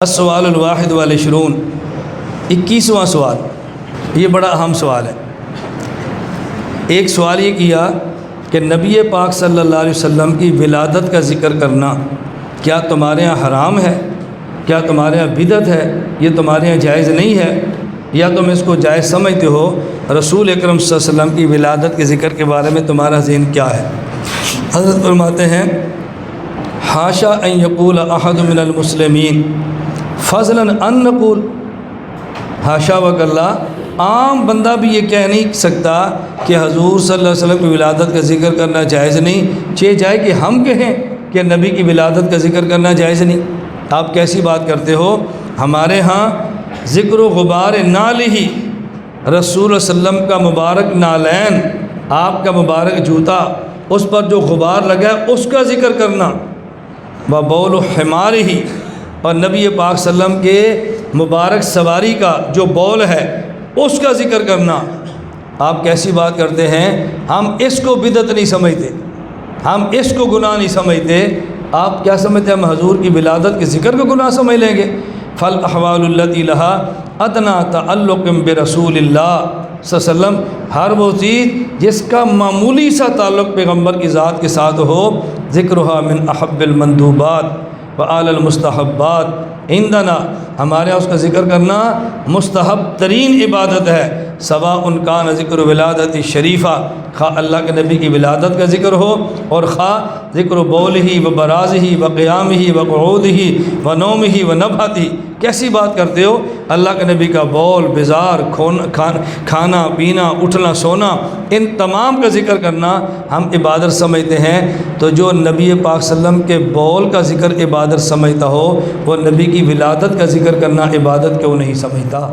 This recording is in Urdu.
السوال الواحد والعشرون، 21واں سوال۔ یہ بڑا اہم سوال ہے۔ ایک سوال یہ کیا کہ نبی پاک صلی اللہ علیہ وسلم کی ولادت کا ذکر کرنا کیا تمہارے ہاں حرام ہے؟ کیا تمہارے ہاں بدعت ہے؟ یہ تمہارے ہاں جائز نہیں ہے یا تم اس کو جائز سمجھتے ہو؟ رسول اکرم صلی اللہ علیہ وسلم کی ولادت کے ذکر کے بارے میں تمہارا ذہن کیا ہے؟ حضرت فرماتے ہیں حاشا ان یقول احد من المسلمین فضلا ان نقول، حاشا وکلا عام بندہ بھی یہ کہہ نہیں سکتا کہ حضور صلی اللہ علیہ وسلم کی ولادت کا ذکر کرنا جائز نہیں، جائے کہ ہم کہیں کہ نبی کی ولادت کا ذکر کرنا جائز نہیں۔ آپ کیسی بات کرتے ہو؟ ہمارے ہاں ذکر و غبار نالہ، رسول صلی اللہ علیہ وسلم کا مبارک نالین، آپ کا مبارک جوتا، اس پر جو غبار لگا ہے اس کا ذکر کرنا، وبول حمارہ، اور نبی پاک صلی اللہ علیہ وسلم کے مبارک سواری کا جو بول ہے اس کا ذکر کرنا، آپ کیسی بات کرتے ہیں؟ ہم اس کو بدعت نہیں سمجھتے، ہم اس کو گناہ نہیں سمجھتے، آپ کیا سمجھتے ہیں؟ ہم حضور کی ولادت کے ذکر کو گناہ سمجھ لیں گے؟ فالاحوال التی لہا ادنا تعلق برسول اللہ صلی اللہ علیہ وسلم، ہر وہ چیز جس کا معمولی سا تعلق پیغمبر کی ذات کے ساتھ ہو، ذکرها من احب المندوبات وآل المستحبات عندنا، ہمارے یہاں اس کا ذکر کرنا مستحب ترین عبادت ہے، سواء کان ذکر ولادت شریفہ، خواہ اللہ کے نبی کی ولادت کا ذکر ہو اور خواہ ذکر بول ہی و براز ہی و قیام ہی و قعود ہی و نوم ہی و نبحت ہی۔ کیسی بات کرتے ہو؟ اللہ کے نبی کا بول، بزار، کھانا پینا، اٹھنا سونا، ان تمام کا ذکر کرنا ہم عبادت سمجھتے ہیں۔ تو جو نبی پاک صلی اللہ علیہ وسلم کے بول کا ذکر عبادت سمجھتا ہو، وہ نبی کی ولادت کا ذکر کرنا عبادت کیوں نہیں سمجھتا؟